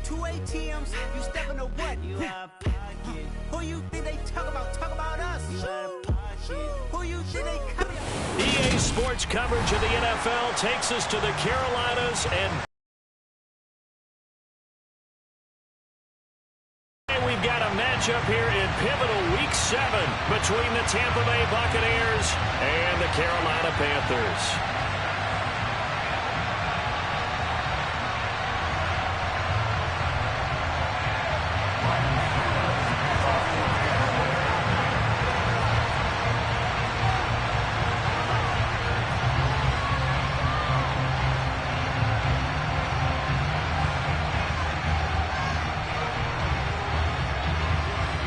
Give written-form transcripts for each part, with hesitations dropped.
2 ATMs, you step into what? You out of pocket. Who you think they talk about? Talk about us. You out of pocket. Who you think they come? EA Sports coverage of the NFL takes us to the Carolinas, and we've got a matchup here in pivotal Week 7 between the Tampa Bay Buccaneers and the Carolina Panthers.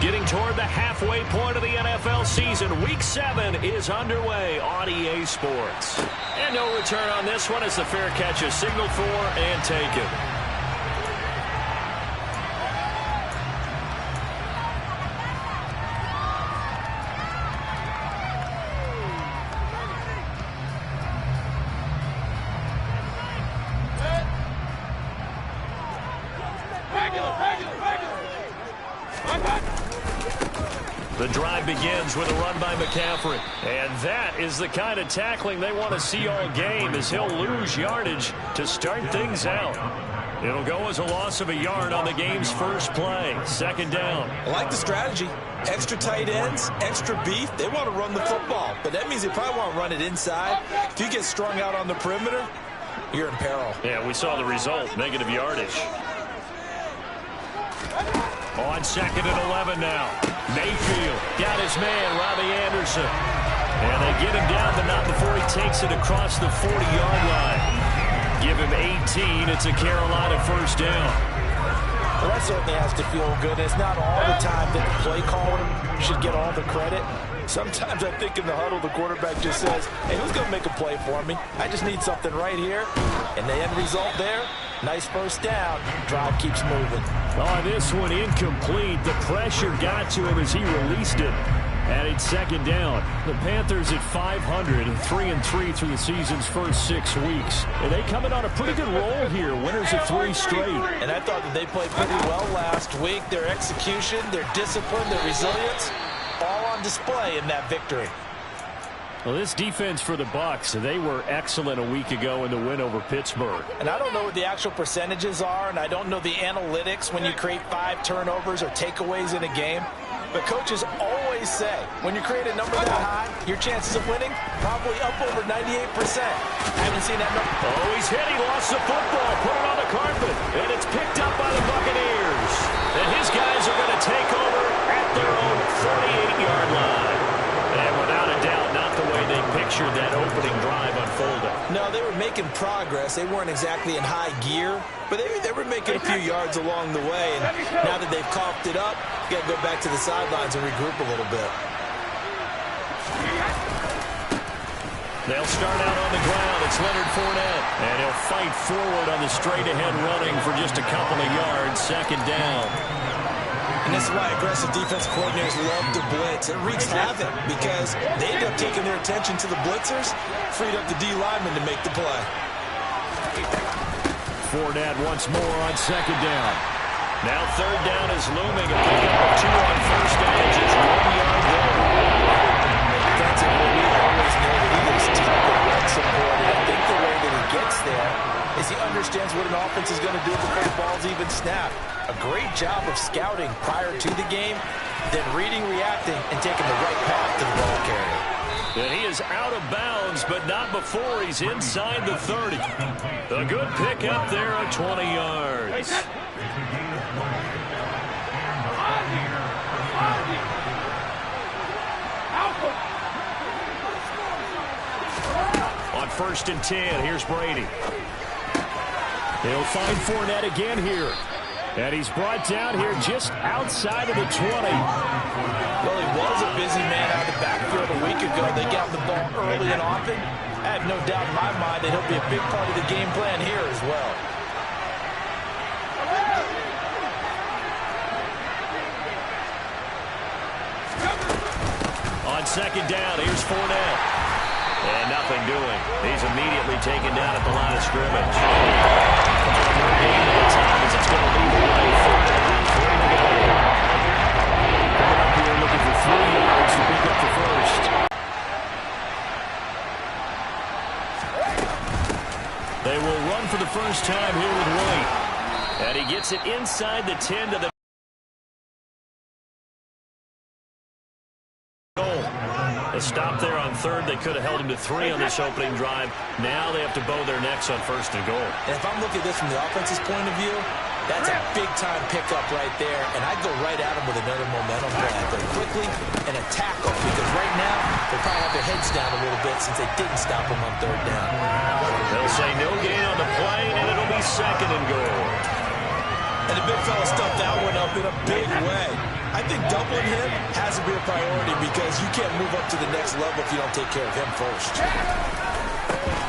Getting toward the halfway point of the NFL season, Week 7 is underway on EA Sports. And no return on this one as the fair catch is signaled for and taken. The drive begins with a run by McCaffrey. And that is the kind of tackling they want to see all game, as he'll lose yardage to start things out. It'll go as a loss of a yard on the game's first play. Second down. I like the strategy. Extra tight ends, extra beef. They want to run the football, but that means they probably want to run it inside. If you get strung out on the perimeter, you're in peril. Yeah, we saw the result. Negative yardage. On second and 11 now. Mayfield got his man, Robbie Anderson. And they get him down, but not before he takes it across the 40-yard line. Give him 18. It's a Carolina first down. Well, that certainly has to feel good. It's not all the time that the play caller should get all the credit. Sometimes I think in the huddle, the quarterback just says, hey, who's going to make a play for me? I just need something right here. And the end result there, nice first down. Drive keeps moving. On this one, incomplete. The pressure got to him as he released it. And it's second down. The Panthers at 500 and 3-3 through the season's first 6 weeks. And they come in on a pretty good roll here. Winners of 3 straight. And I thought that they played pretty well last week. Their execution, their discipline, their resilience, all on display in that victory. Well, this defense for the Bucks, they were excellent a week ago in the win over Pittsburgh. And I don't know what the actual percentages are, and I don't know the analytics when you create 5 turnovers or takeaways in a game. But coaches always say, when you create a number that high, your chances of winning probably up over 98%. I haven't seen that number. Oh, he's hit. He lost the football. Put it on the carpet. And it's picked up by the Buccaneers. And his guys are going to take over at their own 48-yard line. And without a doubt, not the way they pictured that opening drive unfolding. No, they were making progress. They weren't exactly in high gear, but they were making a few yards along the way. And now that they've coughed it up, you got to go back to the sidelines and regroup a little bit. They'll start out on the ground. It's Leonard Fournette. And he'll fight forward on the straight-ahead running for just a couple of yards. Second down. And this is why aggressive defense coordinators love to blitz. It wreaks havoc because they end up taking their attention to the blitzers, freed up the D lineman to make the play. Fournette once more on second down. Now third down is looming. A pickup of 2 on first down. Just 1 yard there. Defensively, we always know that he is tough and run support. And I think the way that he gets there is he understands what an offense is going to do before the ball's even snapped. A great job of scouting prior to the game, then reading, reacting, and taking the right path to the ball carrier. And he is out of bounds, but not before he's inside the 30. A good pickup there at 20 yards. On first and 10, here's Brady. He'll find Fournette again here. And he's brought down here just outside of the 20. Well, he was a busy man out of the backfield a week ago. They got the ball early and often. I have no doubt in my mind that he'll be a big part of the game plan here as well. On second down, here's Fournette. And nothing doing. He's immediately taken down at the line of scrimmage. It's going to leave And he gets it inside the 10 to the goal. A stop there on third. They could have held him to 3 on this opening drive. Now they have to bow their necks on first and goal. And if I'm looking at this from the offense's point of view, that's a big-time pickup right there, and I'd go right at him with another momentum play. Go quickly and attack him, because right now they probably have their heads down a little bit since they didn't stop him on third down. They'll say no gain on the play, and it'll be second and goal. And the big fella stuffed that one up in a big way. I think doubling him has to be a priority because you can't move up to the next level if you don't take care of him first.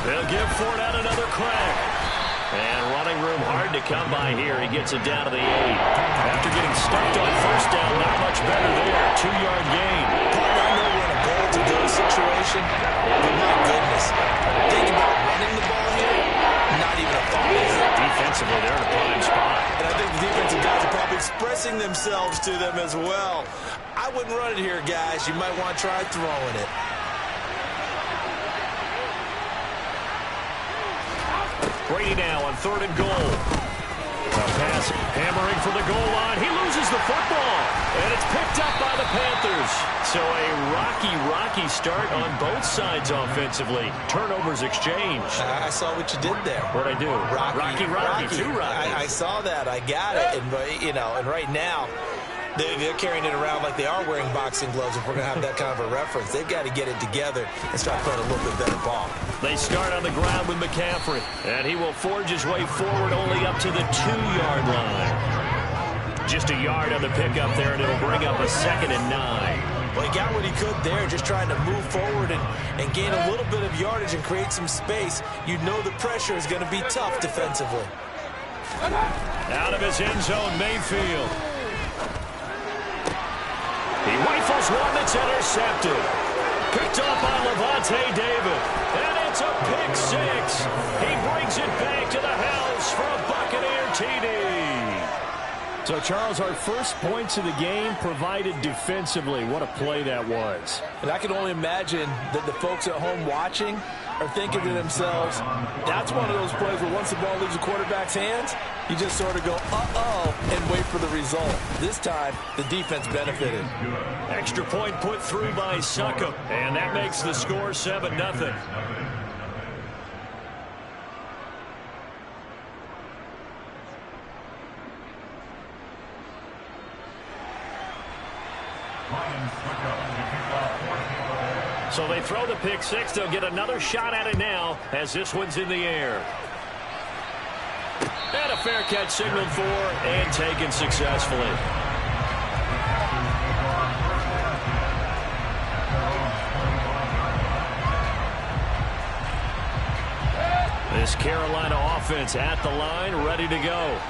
They'll give Fournette another crack. And running room hard to come by here. He gets it down to the 8. After getting stuffed on first down, not much better there. 2-yard gain. I know we're in a goal-to-go situation, but my goodness. Think about running the ball here. Not even a thought, is it? Defensively, they're in a prime spot. And I think the defensive guys are probably expressing themselves to them as well. I wouldn't run it here, guys. You might want to try throwing it. Brady now on third and goal. A pass hammering for the goal line. He loses the football. And it's picked up by the Panthers. So a rocky start on both sides offensively. Turnovers exchanged. I saw what you did there. What'd I do? Rocky. Too rocky. I saw that. I got it. And, and right now, they're carrying it around like they are wearing boxing gloves. If we're going to have that kind of a reference, they've got to get it together and start playing a little bit better ball. They start on the ground with McCaffrey, and he will forge his way forward only up to the 2-yard line. Just a yard on the pickup there, and it'll bring up a 2nd and 9. Well, he got what he could there, just trying to move forward and gain a little bit of yardage and create some space. You know the pressure is going to be tough defensively. Out of his end zone, Mayfield. He rifles one that's intercepted. Picked up by Levante David. And it's a pick 6. He brings it back to the house for a Buccaneer TD. So, Charles, our first points of the game provided defensively. What a play that was. And I can only imagine that the folks at home watching are thinking to themselves, that's one of those plays where once the ball leaves the quarterback's hands, you just sort of go, uh-oh, and wait for the result. This time, the defense benefited. Extra point put through by Succop, and that makes the score 7-0. So they throw the pick 6. They'll get another shot at it now as this one's in the air. And a fair catch signaled for and taken successfully. This Carolina offense at the line, ready to go.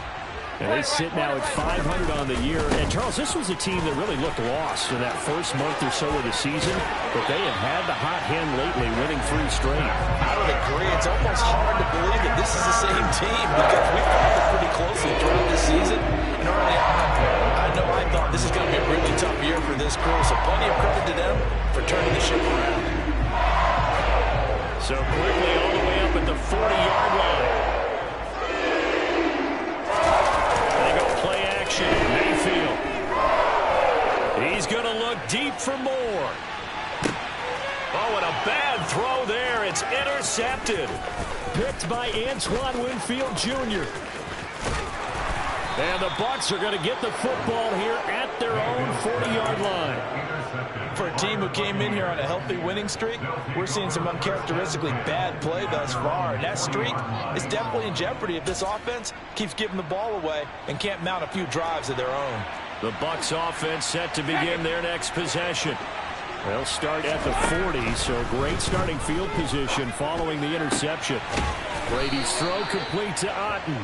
And they sit now at 500 on the year. And, Charles, this was a team that really looked lost in that first month or so of the season. But they have had the hot hand lately, winning 3 straight. I would agree. It's almost hard to believe that this is the same team because we followed it pretty closely throughout the season. And early on, I thought this is going to be a really tough year for this crew. So plenty of credit to them for turning the ship around. So quickly all the way up at the 40-yard line. Mayfield. He's going to look deep for more. Oh, and a bad throw there. It's intercepted. Picked by Antoine Winfield Jr. And the Bucks are going to get the football here at their own 40-yard line. For a team who came in here on a healthy winning streak, we're seeing some uncharacteristically bad play thus far. And that streak is definitely in jeopardy if this offense keeps giving the ball away and can't mount a few drives of their own. The Bucks offense set to begin their next possession. They'll start at the 40, so great starting field position following the interception. Brady's throw complete to Otten.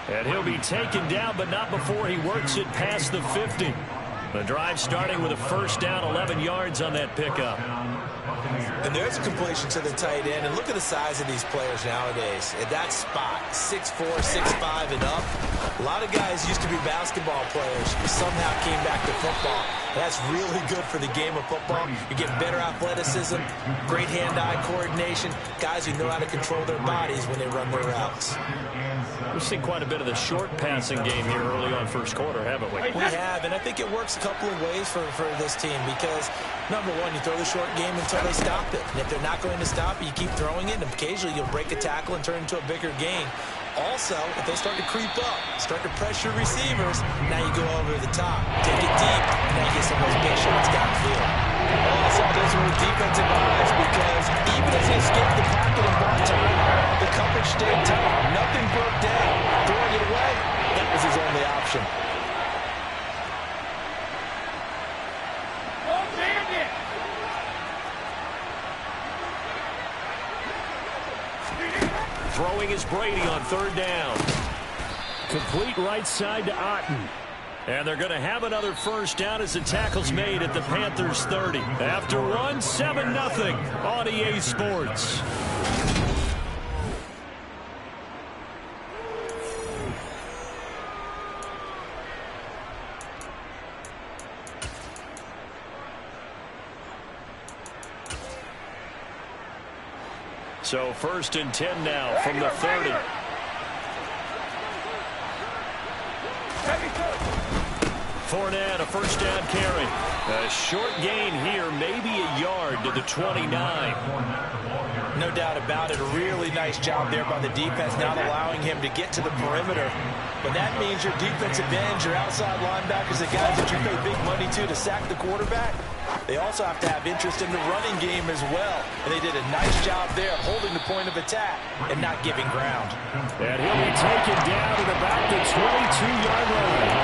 And he'll be taken down, but not before he works it past the 50. The drive starting with a first down, 11 yards on that pickup. And there's a completion to the tight end. And look at the size of these players nowadays. At that spot, 6'4", 6'5", and up. A lot of guys used to be basketball players who somehow came back to football. That's really good for the game of football. You get better athleticism, great hand-eye coordination, guys who know how to control their bodies when they run their routes. We've seen quite a bit of the short passing game here early on first quarter, haven't we? We have, and I think it works a couple of ways for this team because, number one, you throw the short game until they stop it. And if they're not going to stop it, you keep throwing it, and occasionally you'll break a tackle and turn it into a bigger gain. Also, if they start to creep up, start to pressure receivers, now you go over the top, take it deep, and now you get some of those big shots downfield. Well, I saw this with defensive eyes because even as he escaped the pocket and bought time, the coverage stayed tight. Nothing broke down. Throwing it away, that was his only option. Throwing is Brady on third down. Complete right side to Otten. And they're going to have another first down as the tackle's made at the Panthers 30. After one, 7-0 on EA Sports. So 1st and 10 now from the 30. Fournette, a first down carry. A short gain here, maybe a yard to the 29. No doubt about it. A really nice job there by the defense, not allowing him to get to the perimeter. But that means your defensive ends, your outside linebackers, the guys that you pay big money to sack the quarterback, they also have to have interest in the running game as well. And they did a nice job there of holding the point of attack and not giving ground. And he'll be taken down at about the 22-yard line.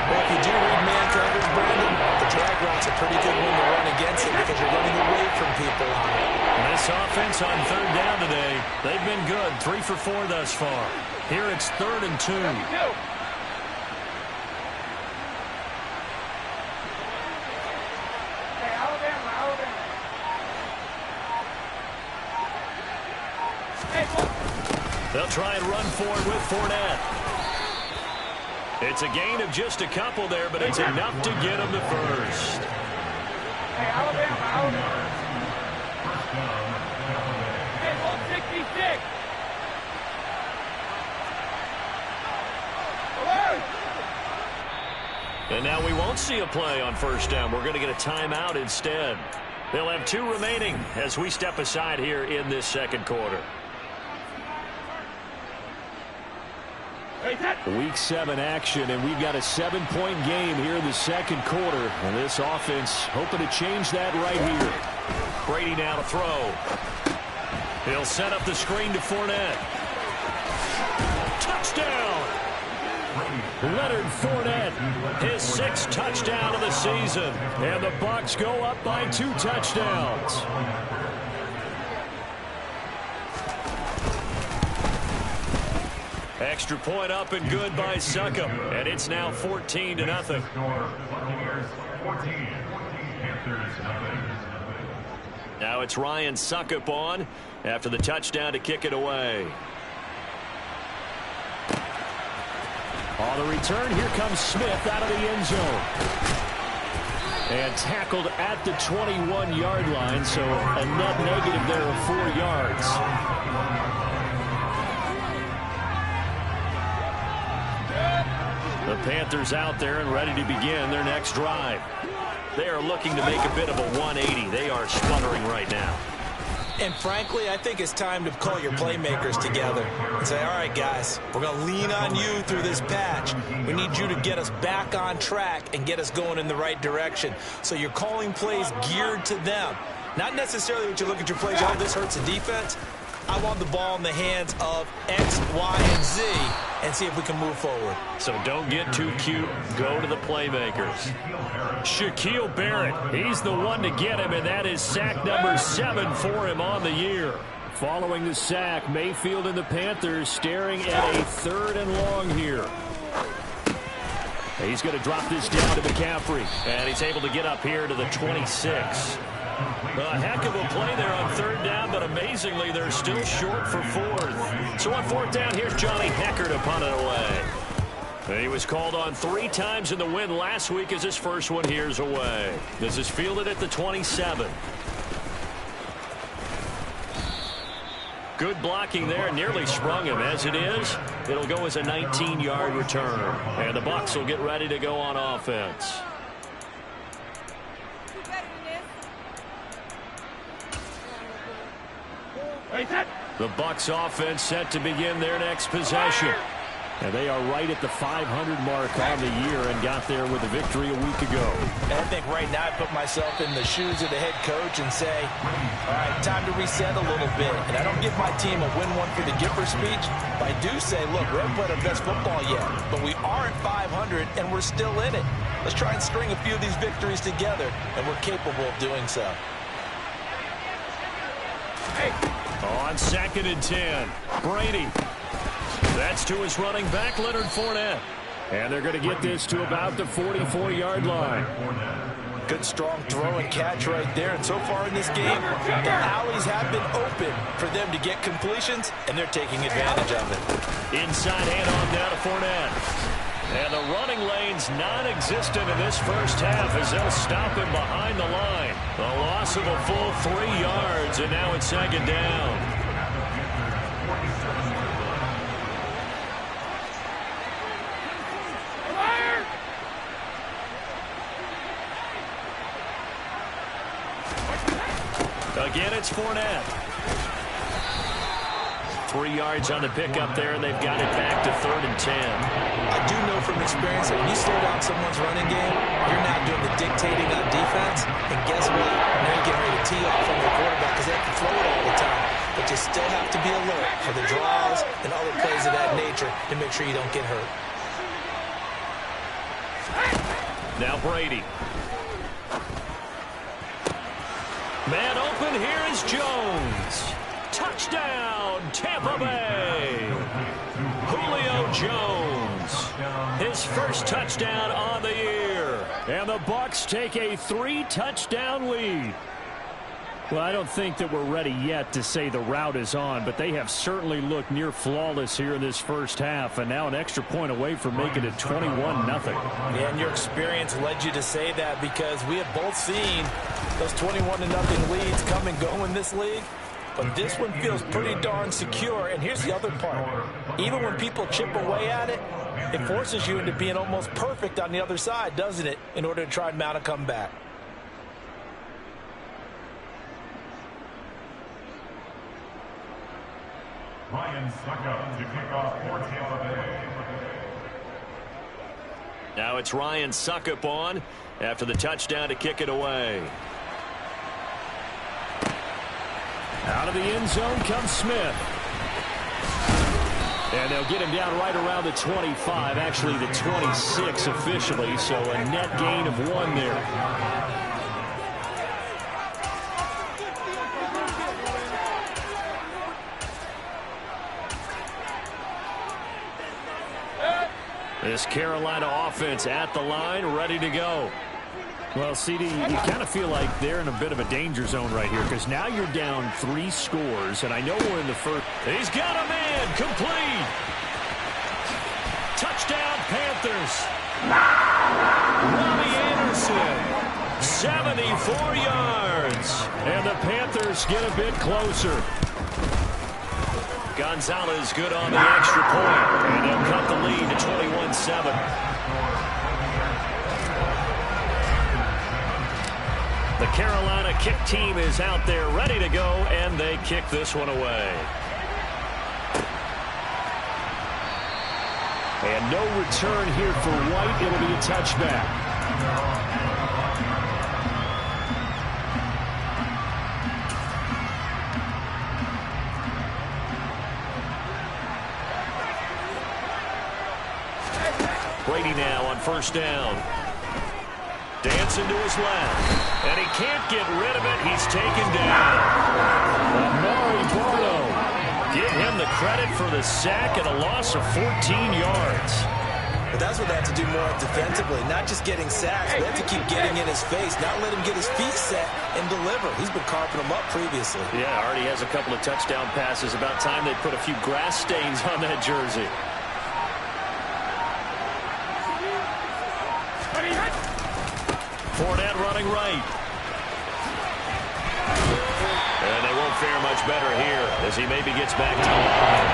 Well, if you do read man coverage, Brandon, the drag route's a pretty good one to run against it because you're running away from people on it. This offense on third down today, they've been good. 3 for 4 thus far. Here it's 3rd and 2. They'll try and run forward with Fournette. It's a gain of just a couple there, but it's enough to get him to first. Hey, Alabama. Hey, 166. And now we won't see a play on first down. We're going to get a timeout instead. They'll have 2 remaining as we step aside here in this second quarter. Week 7 action, and we've got a 7-point game here in the second quarter. And this offense hoping to change that right here. Brady now to throw. He'll set up the screen to Fournette. Touchdown! Leonard Fournette, his 6th touchdown of the season. And the Bucks go up by 2 touchdowns. Extra point up and good by Succop. And it's now 14-0. Now it's Ryan Succop on after the touchdown to kick it away. On the return, here comes Smith out of the end zone. And tackled at the 21-yard line, so a net negative there of 4 yards. The Panthers out there and ready to begin their next drive. They are looking to make a bit of a 180. They are sputtering right now. And frankly, I think it's time to call your playmakers together and say, all right, guys, we're going to lean on you through this patch. We need you to get us back on track and get us going in the right direction. So you're calling plays geared to them. Not necessarily when you look at your plays, oh, this hurts the defense. I want the ball in the hands of X, Y, and Z and see if we can move forward. So don't get too cute. Go to the playmakers. Shaquille Barrett, he's the one to get him, and that is sack number 7 for him on the year. Following the sack, Mayfield and the Panthers staring at a 3rd and long here. He's going to drop this down to McCaffrey, and he's able to get up here to the 26. A heck of a play there on 3rd down, but amazingly, they're still short for 4th. So on 4th down, here's Johnny Hecker to punt it away. He was called on 3 times in the win last week as his first one here's away. This is fielded at the 27. Good blocking there, nearly sprung him. As it is, it'll go as a 19-yard return. And the Bucks will get ready to go on offense. The Bucks offense set to begin their next possession. And they are right at the 500 mark on the year and got there with a victory a week ago. And I think right now I put myself in the shoes of the head coach and say, all right, time to reset a little bit. And I don't give my team a win one for the Gipper speech, but I do say, look, we haven't played our best football yet, but we are at 500 and we're still in it. Let's try and string a few of these victories together, and we're capable of doing so. On 2nd and 10, Brady. That's to his running back, Leonard Fournette. And they're going to get this to about the 44-yard line. Good strong throw and catch right there. And so far in this game, the alleys have been open for them to get completions, and they're taking advantage of it. Inside handoff down to Fournette. And the running lane's non-existent in this first half as they'll stop him behind the line. A loss of a full 3 yards, and now it's 2nd down. Again, it's Fournette. 3 yards on the pickup there, and they've got it back to 3rd and 10. I do know from experience that when you slow down someone's running game, you're now doing the dictating on defense. And guess what? Now you're getting ready to tee off on your quarterback because they have to throw it all the time. But you still have to be alert for the draws and other plays of that nature to make sure you don't get hurt. Now Brady. Man open, here is Jones. Touchdown, Tampa Bay. Julio Jones. His first touchdown on the year. And the Bucks take a 3-touchdown lead. Well, I don't think that we're ready yet to say the route is on, but they have certainly looked near flawless here in this first half, and now an extra point away from making it 21-0. Yeah, and your experience led you to say that because we have both seen those 21-0 leads come and go in this league. But this one feels pretty darn secure. And here's the other part. Even when people chip away at it, it forces you into being almost perfect on the other side, doesn't it, in order to try and mount a comeback. Ryan Suckup to kick off for Tampa Bay. Now it's Ryan Suckup on after the touchdown to kick it away. Out of the end zone comes Smith. And they'll get him down right around the 25, actually the 26 officially, so a net gain of 1 there. This Carolina offense at the line, ready to go. Well, CD, you kind of feel like they're in a bit of a danger zone right here because now you're down 3 scores, and I know we're in the first. He's got a man, complete. Touchdown, Panthers. Robbie Anderson, 74 yards. And the Panthers get a bit closer. Gonzalez good on the extra point, and they'll cut the lead to 21-7. The Carolina kick team is out there ready to go, and they kick this one away. And no return here for White. It'll be a touchback. Brady now on first down. Dancing to his left. And he can't get rid of it. He's taken down. Amari Barno. Give him the credit for the sack and a loss of 14 yards. But that's what they have to do more defensively. Not just getting sacks, but they have to keep getting in his face. Not let him get his feet set and deliver. He's been carping them up previously. Yeah, already has a couple of touchdown passes. About time they put a few grass stains on that jersey. Fournette running right. And they won't fare much better here as he maybe gets back to the line.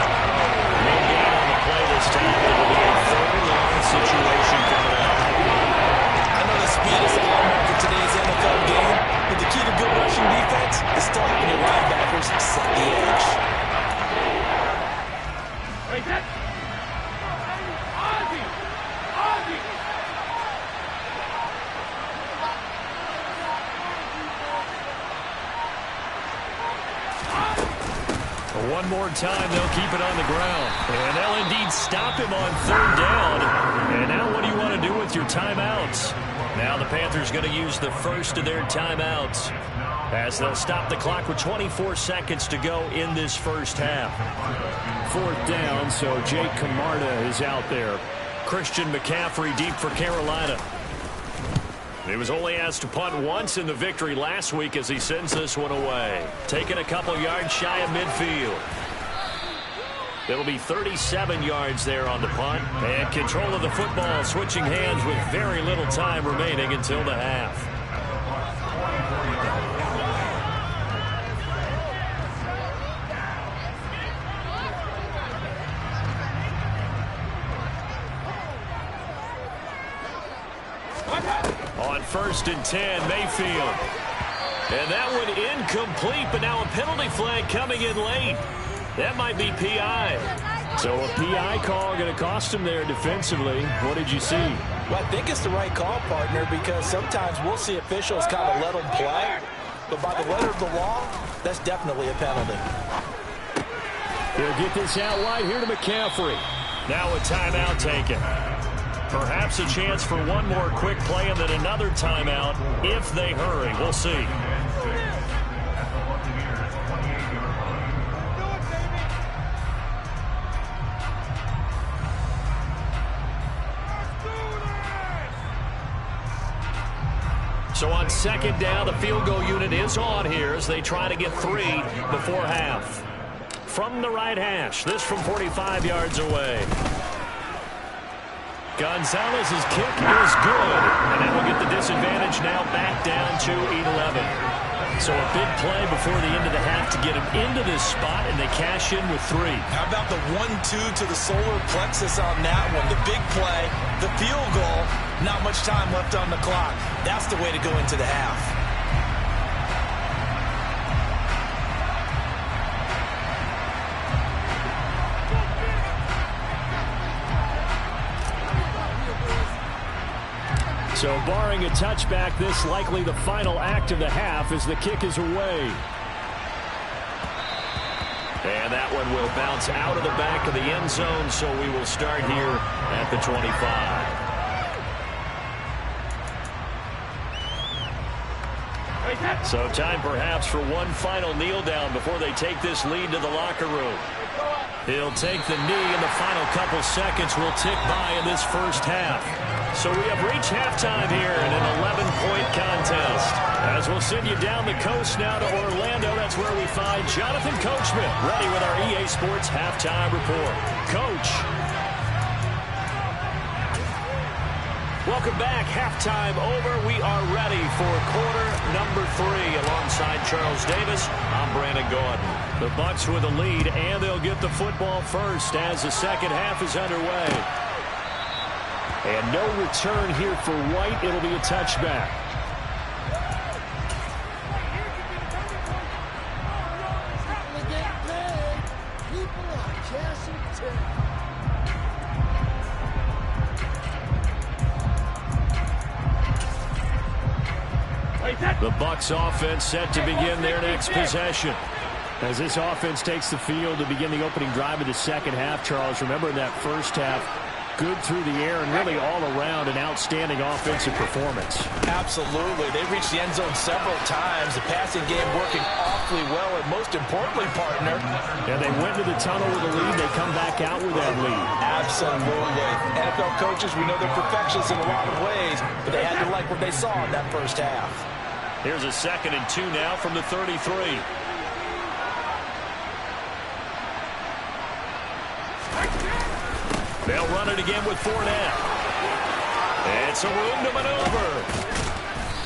No gain on the play this time. It will be a third and long situation coming up. I know the speed is the hallmark of today's NFL game, but the key to good rushing defense is still having your linebackers set the edge. Wait, that. Ozzy! Ozzy! One more time, they'll keep it on the ground. And they'll indeed stop him on third down. And now what do you want to do with your timeouts? Now the Panthers going to use the first of their timeouts as they'll stop the clock with 24 seconds to go in this first half. Fourth down, so Jake Camarda is out there. Christian McCaffrey deep for Carolina. He was only asked to punt once in the victory last week as he sends this one away. Taking a couple yards shy of midfield. It'll be 37 yards there on the punt. And control of the football switching hands with very little time remaining until the half. On 1st and 10, Mayfield. And that one incomplete, but now a penalty flag coming in late. That might be PI. So a PI call going to cost him there defensively. What did you see? Well, I think it's the right call, partner, because sometimes we'll see officials kind of let them play. But by the letter of the law, that's definitely a penalty. He'll get this out wide here to McCaffrey. Now a timeout taken. Perhaps a chance for one more quick play and then another timeout if they hurry. We'll see. So on 2nd down, the field goal unit is on here as they try to get 3 before half. From the right hash, this from 45 yards away. Gonzalez's kick is good, and that will get the disadvantage now back down to 11. So a big play before the end of the half to get him into this spot, and they cash in with 3. How about the 1-2 to the solar plexus on that one? The big play, the field goal, not much time left on the clock. That's the way to go into the half. So barring a touchback, this likely the final act of the half as the kick is away. And that one will bounce out of the back of the end zone, so we will start here at the 25. So time perhaps for one final kneel down before they take this lead to the locker room. He'll take the knee, and the final couple seconds will tick by in this first half. So we have reached halftime here in an 11-point contest. As we'll send you down the coast now to Orlando, that's where we find Jonathan Coachman ready with our EA Sports Halftime Report. Coach. Welcome back. Halftime over. We are ready for quarter number 3 alongside Charles Davis. I'm Brandon Gordon. The Bucks with a lead, and they'll get the football first as the second half is underway. And no return here for White. It'll be a touchback. The Bucks offense set to begin their next possession. As this offense takes the field to begin the opening drive of the second half, Charles, remember in that first half, good through the air and really all around an outstanding offensive performance. Absolutely. They reached the end zone several times. The passing game working awfully well, and most importantly, partner. And they went to the tunnel with a lead. They come back out with that lead. Absolutely. NFL coaches, we know they're perfectionists in a lot of ways, but they had to like what they saw in that first half. Here's a 2nd and 2 now from the 33. They'll run it again with Fournette. And some room to maneuver.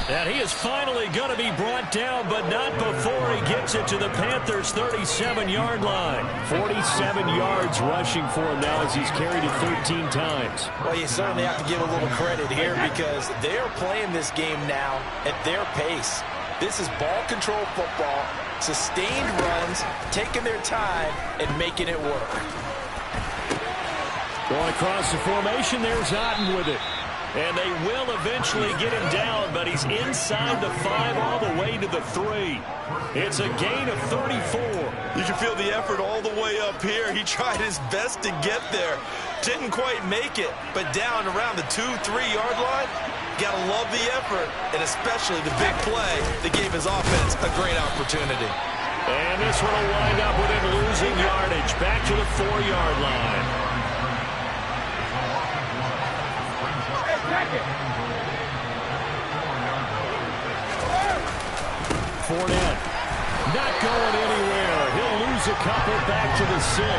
And he is finally going to be brought down, but not before he gets it to the Panthers' 37-yard line. 47 yards rushing for him now as he's carried it 13 times. Well, you certainly have to give a little credit here because they're playing this game now at their pace. This is ball control football, sustained runs, taking their time, and making it work. Going across the formation, there's Otten with it. And they will eventually get him down, but he's inside the 5 all the way to the 3. It's a gain of 34. You can feel the effort all the way up here. He tried his best to get there. Didn't quite make it, but down around the 2-3-yard line, gotta love the effort, and especially the big play that gave his offense a great opportunity. And this one will wind up with him losing yardage back to the 4-yard line. Fournette not going anywhere. He'll lose a couple back to the 6. He'll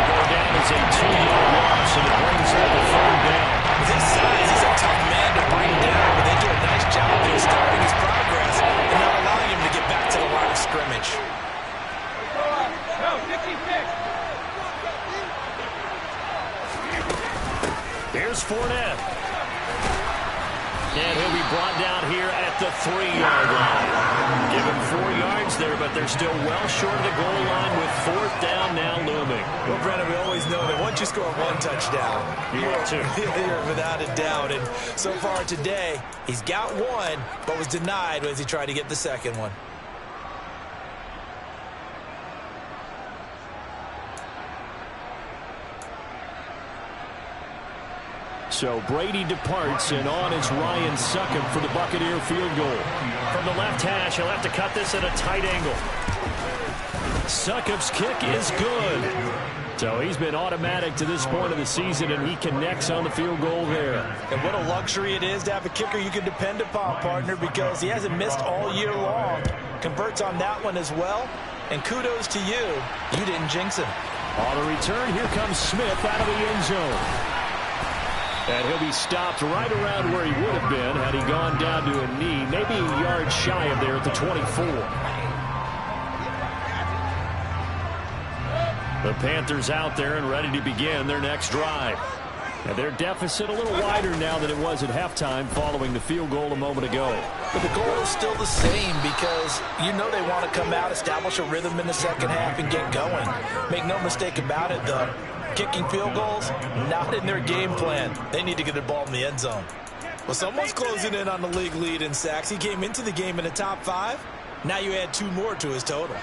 go down as a 2-yard loss, and it brings up a 3rd down. With his size, he's a tough man to bring down, but they do a nice job of stopping his progress and not allowing him to get back to the line of scrimmage. No, 56. Here's Fournette. And he'll be brought down here at the 3-yard line. Give him 4 yards there, but they're still well short of the goal line with 4th down now looming. Well, Brandon, we always know that once you score 1 touchdown, you're without a doubt. And so far today, he's got 1, but was denied as he tried to get the 2nd one. So Brady departs, and on is Ryan Succop for the Buccaneer field goal. From the left hash, he'll have to cut this at a tight angle. Succop's kick is good. So he's been automatic to this point of the season, and he connects on the field goal there. And what a luxury it is to have a kicker you can depend upon, partner, because he hasn't missed all year long. Converts on that one as well. And kudos to you. You didn't jinx him. On the return, here comes Smith out of the end zone. And he'll be stopped right around where he would have been had he gone down to a knee, maybe a yard shy of there at the 24. The Panthers out there and ready to begin their next drive. And their deficit a little wider now than it was at halftime following the field goal a moment ago. But the goal is still the same because you know they want to come out, establish a rhythm in the second half, and get going. Make no mistake about it, though. Kicking field goals, not in their game plan. They need to get the ball in the end zone. Well, someone's closing in on the league lead in sacks. He came into the game in the top 5. Now you add 2 more to his total.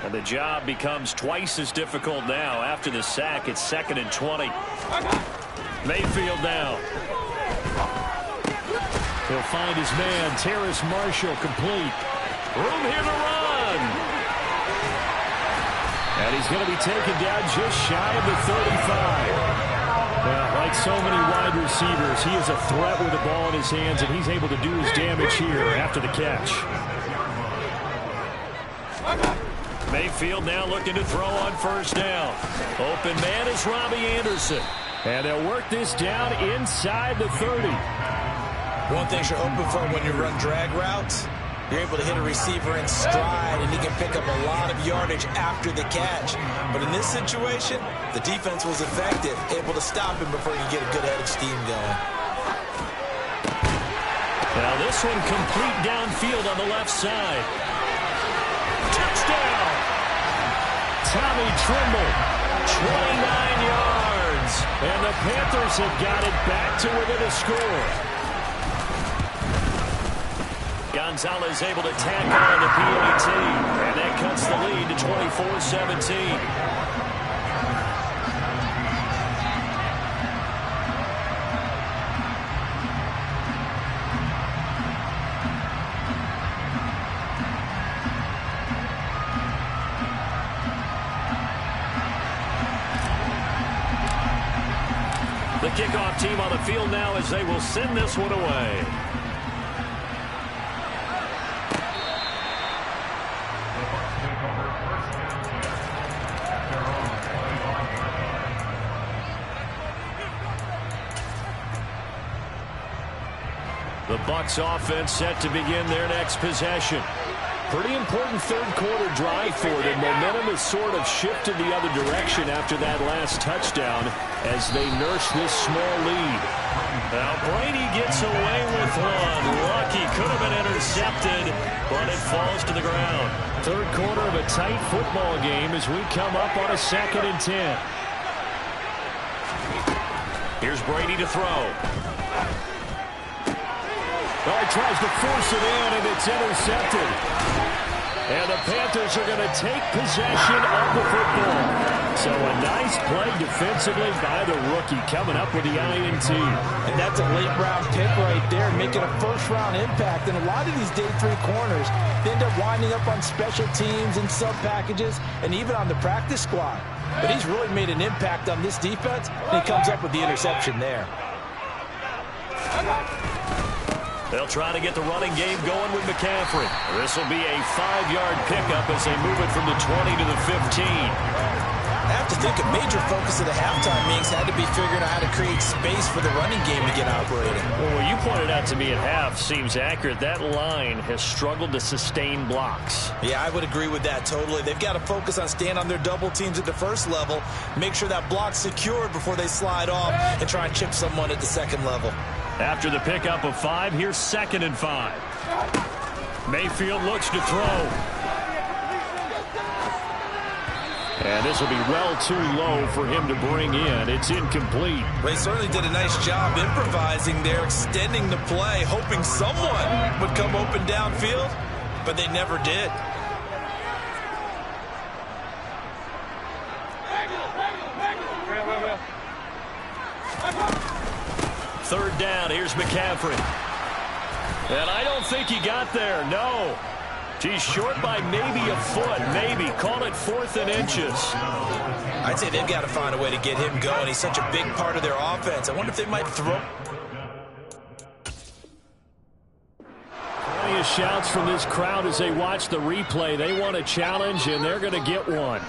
And the job becomes twice as difficult now. After the sack, it's 2nd and 20. Mayfield now. He'll find his man, Terrace Marshall, complete. Room here to run. And he's going to be taken down just shy of the 35. Well, like so many wide receivers, he is a threat with the ball in his hands, and he's able to do his damage here after the catch. Mayfield now looking to throw on 1st down. Open man is Robbie Anderson. And they'll work this down inside the 30. One thing you're hoping for when you run drag routes, you're able to hit a receiver in stride, and he can pick up a lot of yardage after the catch. But in this situation, the defense was effective, able to stop him before he could get a good head of steam going. Now this one complete downfield on the left side. Touchdown! Tommy Tremble, 29 yards. And the Panthers have got it back to within a score. Gonzalez able to tack on the PAT, and that cuts the lead to 24-17. The kickoff team on the field now as they will send this one away. The Bucks offense set to begin their next possession. Pretty important third-quarter drive for them. Momentum has sort of shifted the other direction after that last touchdown as they nurse this small lead. Now Brady gets away with one. Lucky, could have been intercepted, but it falls to the ground. Third quarter of a tight football game as we come up on a 2nd and 10. Here's Brady to throw. Well, he tries to force it in, and it's intercepted. And the Panthers are going to take possession of the football. So a nice play defensively by the rookie coming up with the INT. And that's a late-round pick right there, making a first-round impact. And a lot of these day 3 corners, they end up winding up on special teams and sub-packages and even on the practice squad. But he's really made an impact on this defense, and he comes up with the interception there. They'll try to get the running game going with McCaffrey. This will be a 5-yard pickup as they move it from the 20 to the 15. I have to think a major focus of the halftime meetings had to be figuring out how to create space for the running game to get operating. Well, what you pointed out to me at half seems accurate. That line has struggled to sustain blocks. Yeah, I would agree with that totally. They've got to focus on staying on their double teams at the first level, make sure that block's secured before they slide off and try and chip someone at the second level. After the pickup of 5, here's 2nd and 5. Mayfield looks to throw. And this will be well too low for him to bring in. It's incomplete. Well, he certainly did a nice job improvising there, extending the play, hoping someone would come open downfield, but they never did. Third down, here's McCaffrey. And I don't think he got there, no. He's short by maybe a foot, maybe. Call it 4th and inches. I'd say they've got to find a way to get him going. He's such a big part of their offense. I wonder if they might throw. Plenty of shouts from this crowd as they watch the replay. They want a challenge, and they're going to get one.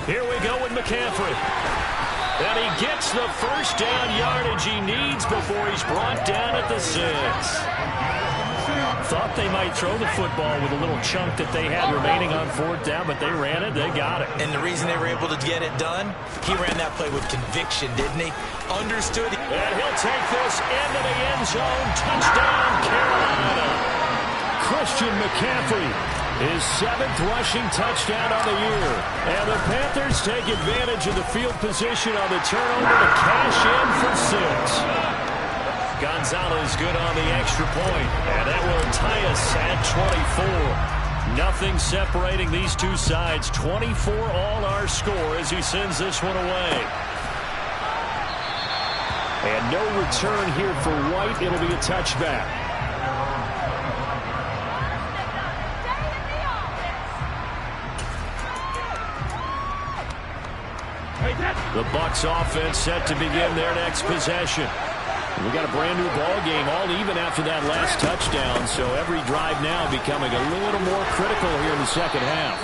Here we go with McCaffrey. And he gets the first down yardage he needs before he's brought down at the 6. Thought they might throw the football with a little chunk that they had remaining on 4th down, but they ran it, they got it. And the reason they were able to get it done, he ran that play with conviction, didn't he? Understood. And he'll take this into the end zone. Touchdown, Carolina. Christian McCaffrey, his 7th rushing touchdown on the year. And the Panthers take advantage of the field position on the turnover to cash in for 6. Gonzalez good on the extra point. And that will tie us at 24. Nothing separating these two sides. 24 all our score as he sends this one away. And no return here for White. It'll be a touchback. The Bucks offense set to begin their next possession. We got a brand new ball game, all even after that last touchdown, so every drive now becoming a little more critical here in the second half.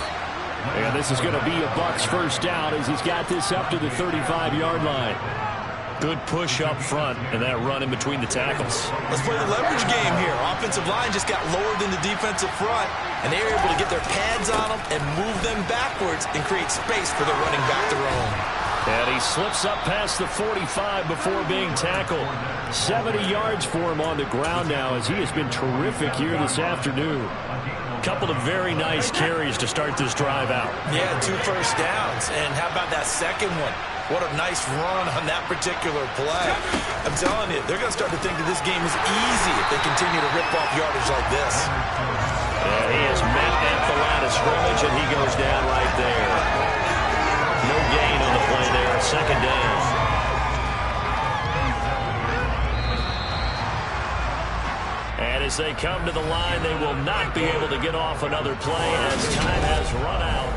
And this is going to be a Bucks first down as he's got this up to the 35-yard line. Good push up front and that run in between the tackles. Let's play the leverage game here. Offensive line just got lower than the defensive front, and they were able to get their pads on them and move them backwards and create space for the running back to roam. And he slips up past the 45 before being tackled. 70 yards for him on the ground now as he has been terrific here this afternoon. Couple of very nice carries to start this drive out. Yeah, 2 first downs. And how about that second one? What a nice run on that particular play. I'm telling you, they're going to start to think that this game is easy if they continue to rip off yardage like this. And he is met at the line of scrimmage, and he goes down right there. No gain on the play there, second down. And as they come to the line, they will not be able to get off another play as time has run out.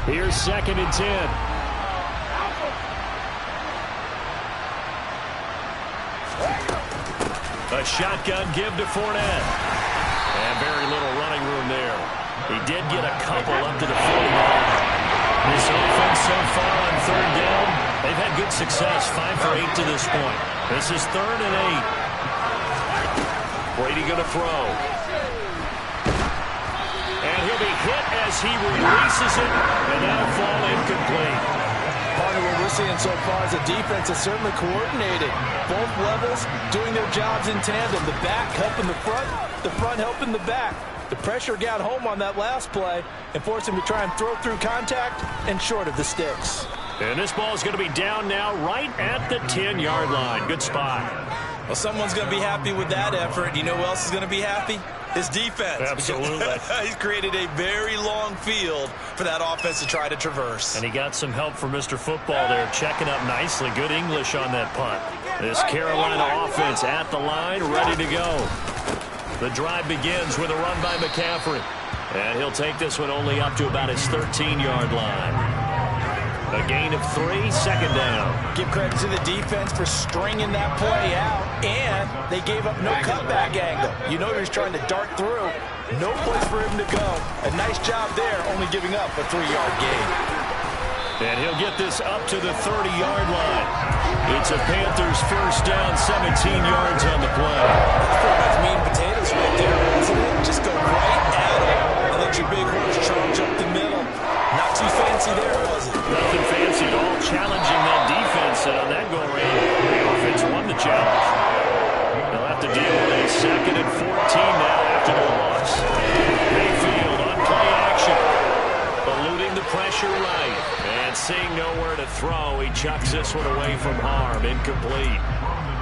Here's 2nd and 10. A shotgun give to Fournette. And very little running room there. He did get a couple up to the 49. This offense so far on 3rd down, they've had good success. 5 for 8 to this point. This is 3rd and 8. Brady going to throw. And he'll be hit as he releases it, and that'll fall incomplete. Partner, what we're seeing so far is the defense is certainly coordinated. Both levels doing their jobs in tandem. The back helping the front helping the back. The pressure got home on that last play and forced him to try and throw through contact and short of the sticks. And this ball is going to be down now right at the 10-yard line. Good spot. Well, someone's going to be happy with that effort. You know who else is going to be happy? His defense. Absolutely. He's created a very long field for that offense to try to traverse. And he got some help from Mr. Football there, checking up nicely. Good English on that punt. This Carolina offense at the line, ready to go. The drive begins with a run by McCaffrey. And he'll take this one only up to about his 13-yard line. A gain of 3, 2nd down. Give credit to the defense for stringing that play out, and they gave up no cutback angle. You know he was trying to dart through. No place for him to go. A nice job there, only giving up a 3-yard gain. And he'll get this up to the 30-yard line. It's a Panthers 1st down, 17 yards on the play. That's pretty much meat and potatoes right there, isn't it? Just go right at it and let your big horse charge up the middle. Not too fancy there, was it? Nothing fancy at all. Challenging that defense, and on that go-around, the offense won the challenge. They'll have to deal with a 2nd and 14 now after the loss. Mayfield on play action. Eluding the pressure right. And seeing nowhere to throw, he chucks this one away from harm. Incomplete.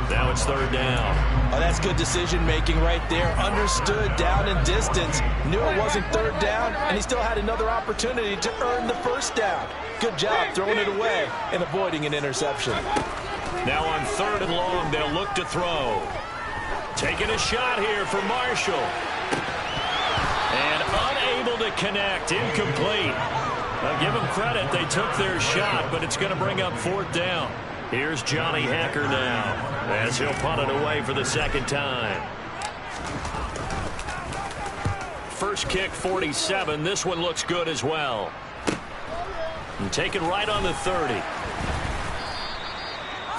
Now it's 3rd down. Oh, that's good decision-making right there. Understood down and distance. Knew it wasn't 3rd down, and he still had another opportunity to earn the 1st down. Good job throwing it away and avoiding an interception. Now on 3rd and long, they'll look to throw. Taking a shot here for Marshall. And unable to connect. Incomplete. Now give them credit. They took their shot, but it's going to bring up 4th down. Here's Johnny Hacker now as he'll punt it away for the 2nd time. First kick, 47. This one looks good as well. And take it right on the 30.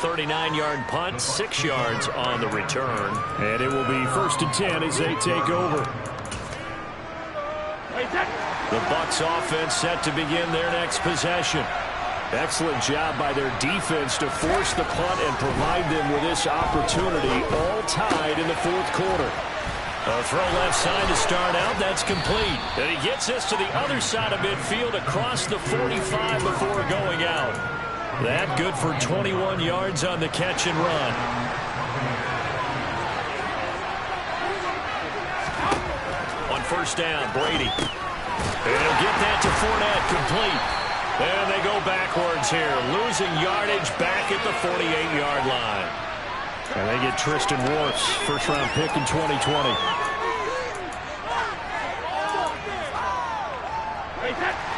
39-yard punt, 6 yards on the return. And it will be 1st and 10 as they take over. The Bucks offense set to begin their next possession. Excellent job by their defense to force the punt and provide them with this opportunity, all tied in the 4th quarter. A throw left side to start out. That's complete. And he gets this to the other side of midfield across the 45 before going out. That good for 21 yards on the catch and run. On 1st down, Brady. And he'll get that to Fournette, complete. And they go backwards here, losing yardage back at the 48-yard line. And they get Tristan Wirfs, 1st-round pick in 2020.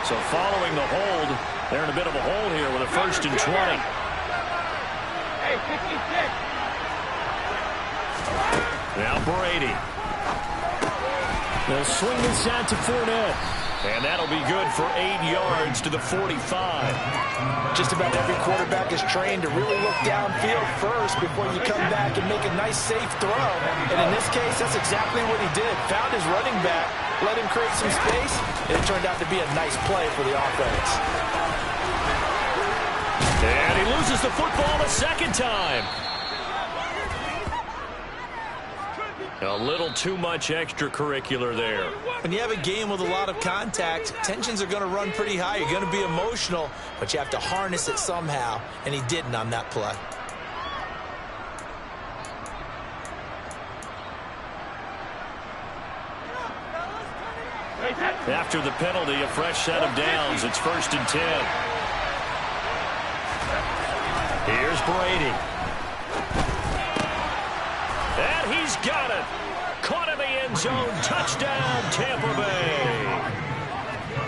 So following the hold, they're in a bit of a hole here with a 1st and 20. Hey, 56. Now Brady. They'll swing this out to Fournette. And that'll be good for 8 yards to the 45. Just about every quarterback is trained to really look downfield first before you come back and make a nice, safe throw. And in this case, that's exactly what he did. Found his running back, let him create some space, and it turned out to be a nice play for the offense. And he loses the football a 2nd time. A little too much extracurricular there. When you have a game with a lot of contact, tensions are going to run pretty high. You're going to be emotional, but you have to harness it somehow, and he didn't on that play. After the penalty, a fresh set of downs. It's 1st and 10. Here's Brady. And he's got it. Caught in the end zone. Touchdown, Tampa Bay.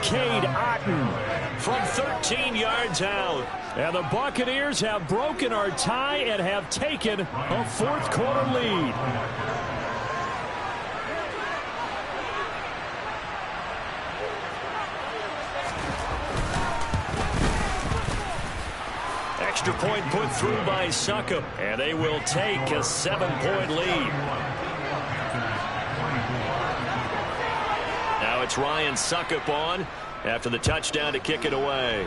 Cade Otton from 13 yards out. And the Buccaneers have broken our tie and have taken a fourth-quarter lead. Extra point put through by Succop, and they will take a 7-point lead. Now it's Ryan Succop on after the touchdown to kick it away.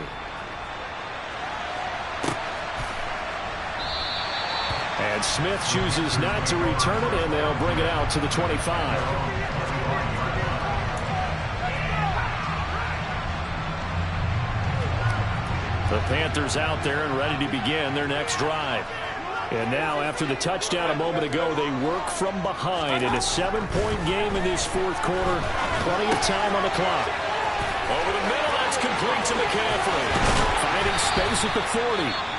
And Smith chooses not to return it, and they'll bring it out to the 25. The Panthers out there and ready to begin their next drive. And now, after the touchdown a moment ago, they work from behind in a 7-point game in this fourth quarter. Plenty of time on the clock. Over the middle, that's complete to McCaffrey. Finding space at the 40.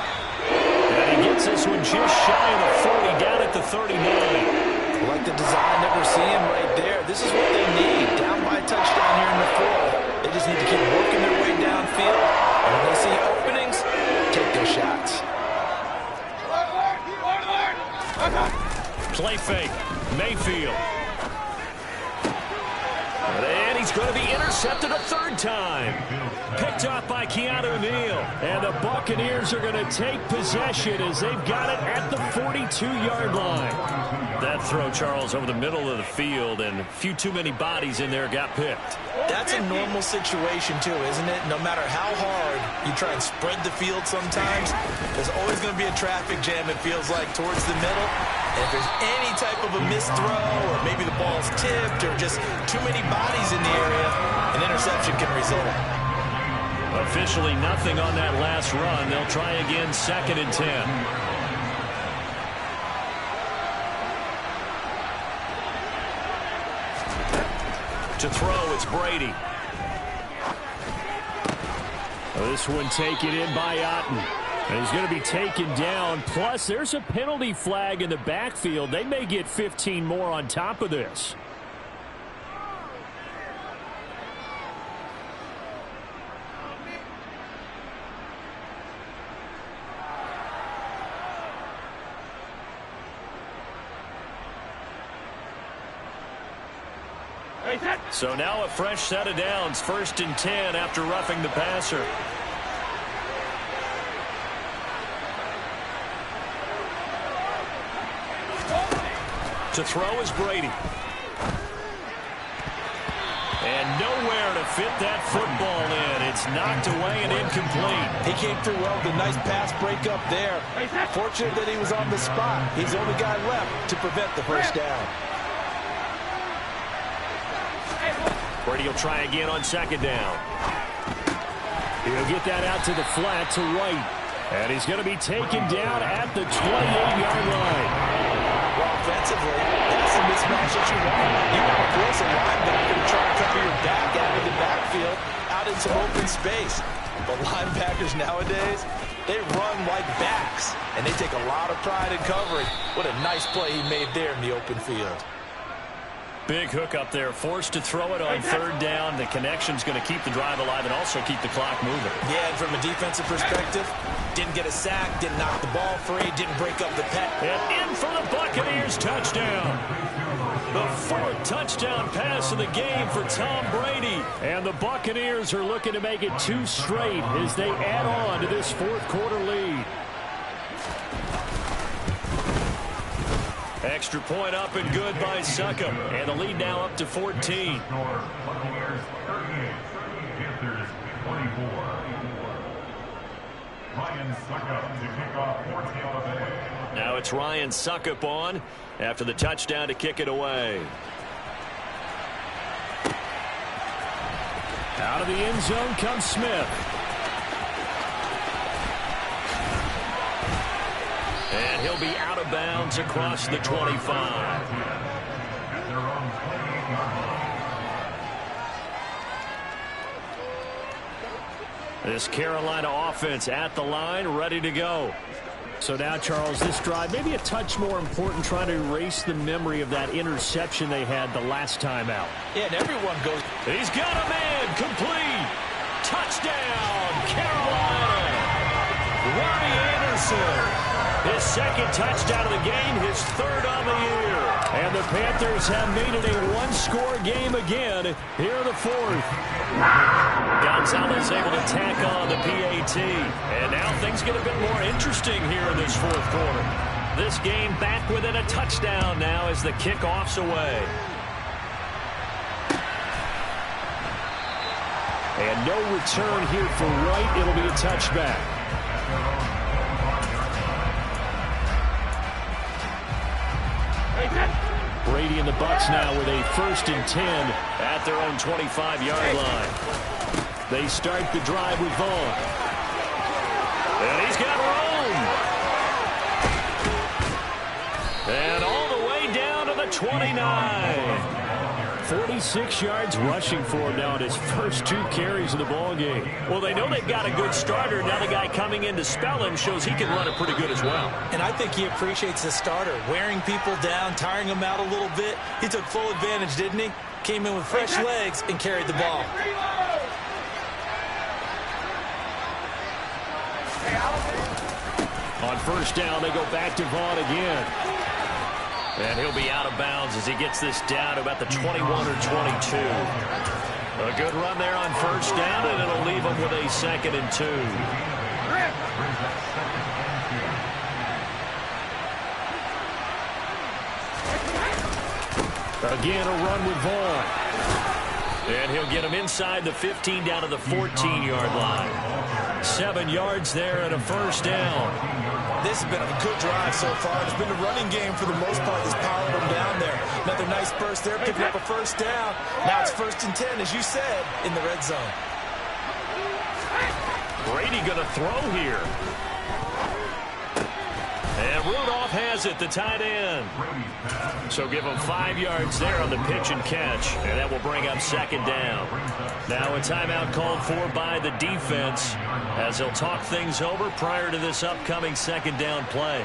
And he gets this one just shy of the 40, down at the 39. Like the design that we're seeing right there. This is what they need. Down by a touchdown here in the fourth. They just need to keep working their way downfield. And when they see openings, take their shots. Play fake. Mayfield. And he's going to be intercepted a third time. Picked up by Keanu Neal. And the Buccaneers are going to take possession as they've got it at the 42-yard line. That throw, Charles, over the middle of the field, and a few too many bodies in there got picked. That's a normal situation, too, isn't it? No matter how hard you try and spread the field sometimes, there's always going to be a traffic jam, it feels like, towards the middle. And if there's any type of a missed throw, or maybe the ball's tipped, or just too many bodies in the area, an interception can result. Officially nothing on that last run. They'll try again, 2nd and 10. To throw, it's Brady. This one taken in by Otton. And he's going to be taken down. Plus, there's a penalty flag in the backfield. They may get 15 more on top of this. So now a fresh set of downs, 1st and 10 after roughing the passer. To throw is Brady. And nowhere to fit that football in. It's knocked away and incomplete. He came through well with a nice pass breakup there. Fortunate that he was on the spot. He's the only guy left to prevent the first down. Brady will try again on 2nd down. He'll get that out to the flat to White. And he's going to be taken down at the 28-yard line. Well, offensively, that's the mismatch that you want. You want to force a linebacker to try to cover your back out of the backfield, out in some open space. But linebackers nowadays, they run like backs, and they take a lot of pride in covering. What a nice play he made there in the open field. Big hook up there, forced to throw it on 3rd down. The connection's going to keep the drive alive and also keep the clock moving. Yeah, and from a defensive perspective, didn't get a sack, didn't knock the ball free, didn't break up the pass. And in for the Buccaneers touchdown. The 4th touchdown pass of the game for Tom Brady. And the Buccaneers are looking to make it 2 straight as they add on to this 4th quarter lead. Extra point up and good by Succop. And the lead now up to 14. Buccaneers 38, Panthers 24. Ryan Succop to kick off for Tampa Bay. Now it's Ryan Succop on after the touchdown to kick it away. Out of the end zone comes Smith. And he'll be out of bounds across the 25. This Carolina offense at the line, ready to go. So now, Charles, this drive maybe a touch more important, trying to erase the memory of that interception they had the last time out. Yeah, and everyone goes. He's got a man, complete. Touchdown, Carolina. Ronnie Anderson. His second touchdown of the game, his third on the year. And the Panthers have made it a one-score game again here in the fourth. Gonzalez able to tack on the PAT. And now things get a bit more interesting here in this fourth quarter. This game back within a touchdown now as the kickoff's away. And no return here for Wright. It'll be a touchback. Brady and the Bucks now with a 1st and 10 at their own 25-yard line. They start the drive with Vaughn. And he's got room. And all the way down to the 29. 46 yards rushing for him now in his first 2 carries of the ball game. Well, they know they've got a good starter. Now the guy coming in to spell him shows he can run it pretty good as well. And I think he appreciates the starter, wearing people down, tiring them out a little bit. He took full advantage, didn't he? Came in with fresh legs and carried the ball. On 1st down, they go back to Vaughn again. And he'll be out of bounds as he gets this down to about the 21 or 22. A good run there on 1st down, and it'll leave him with a 2nd and 2. Again, a run with Vaughn. And he'll get him inside the 15 down to the 14-yard line. 7 yards there and a 1st down. This has been a good drive so far. It's been a running game for the most part that's powered them down there. Another nice burst there, picking up a 1st down. Now it's 1st and 10, as you said, in the red zone. Brady going to throw here. And Rudolph has it, the tight end. So give him 5 yards there on the pitch and catch. And that will bring up 2nd down. Now a timeout called for by the defense as they'll talk things over prior to this upcoming 2nd down play.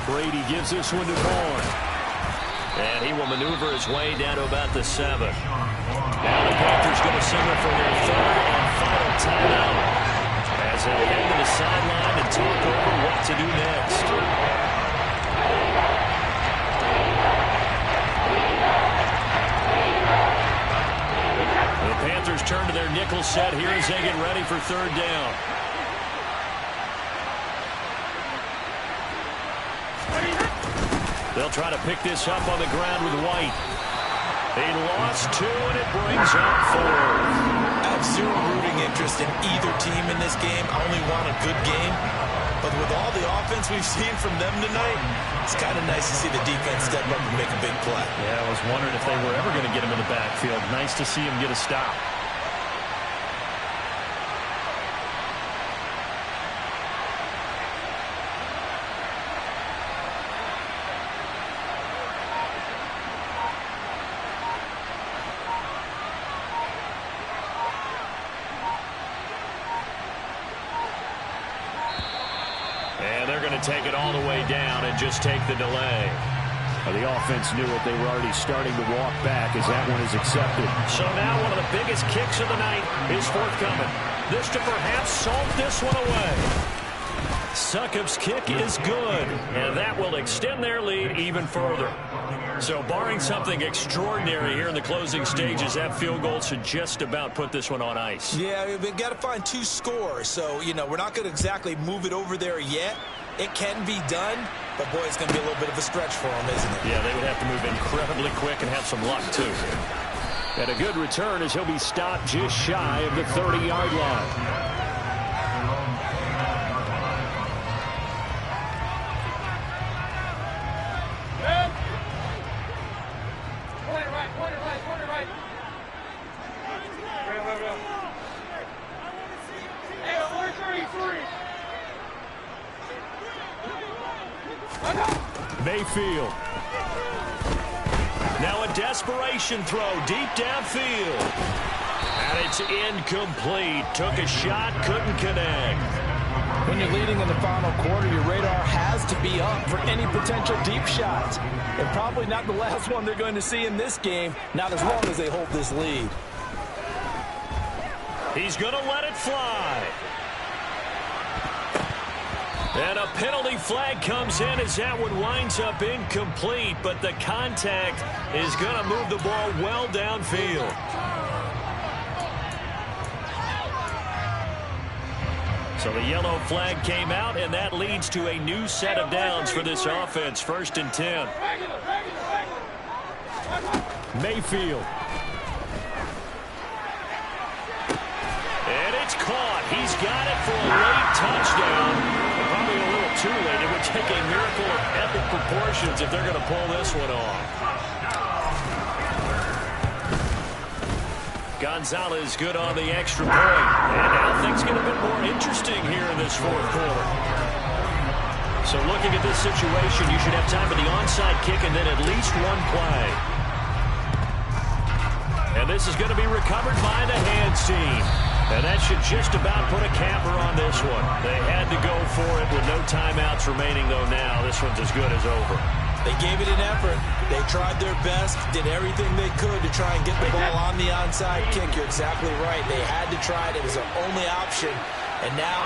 Brady gives this one to Vaughn. And he will maneuver his way down to about the 7. Now the Panthers going to signal for their 3rd and final timeout as they head to the sideline and talk over what to do next. The Panthers turn to their nickel set here as they get ready for 3rd down. They'll try to pick this up on the ground with White. He lost 2, and it brings up 4. I have zero rooting interest in either team in this game. I only want a good game. But with all the offense we've seen from them tonight, it's kind of nice to see the defense step up and make a big play. Yeah, I was wondering if they were ever going to get him in the backfield. Nice to see him get a stop. Take it all the way down and just take the delay. The offense knew it. They were already starting to walk back as that one is accepted. So now one of the biggest kicks of the night is forthcoming. This to perhaps salt this one away. Succop's kick is good, and that will extend their lead even further. So barring something extraordinary here in the closing stages, that field goal should just about put this one on ice. Yeah, we've got to find 2 scores. So, you know, we're not going to exactly move it over there yet. It can be done, but, boy, it's going to be a little bit of a stretch for them, isn't it? Yeah, they would have to move incredibly quick and have some luck, too. And a good return as he'll be stopped just shy of the 30-yard line. Mayfield. Now a desperation throw deep downfield. And it's incomplete. Took a shot, couldn't connect. When you're leading in the final quarter, your radar has to be up for any potential deep shots. And probably not the last one they're going to see in this game, not as long as they hold this lead. He's going to let it fly. And a penalty flag comes in as that one winds up incomplete, but the contact is going to move the ball well downfield. So the yellow flag came out, and that leads to a new set of downs for this offense. 1st and 10. Mayfield. And it's caught. He's got it for a late touchdown. But probably a little too late. It would take a miracle of epic proportions if they're going to pull this one off. Gonzalez good on the extra point. And now things get a bit more interesting here in this 4th quarter. So looking at this situation, you should have time for the onside kick and then at least one play. And this is going to be recovered by the hands team. And that should just about put a capper on this one. They had to go for it with no timeouts remaining, though now this one's as good as over. They gave it an effort. They tried their best, did everything they could to try and get the ball on the onside kick. You're exactly right. They had to try it. It was their only option. And now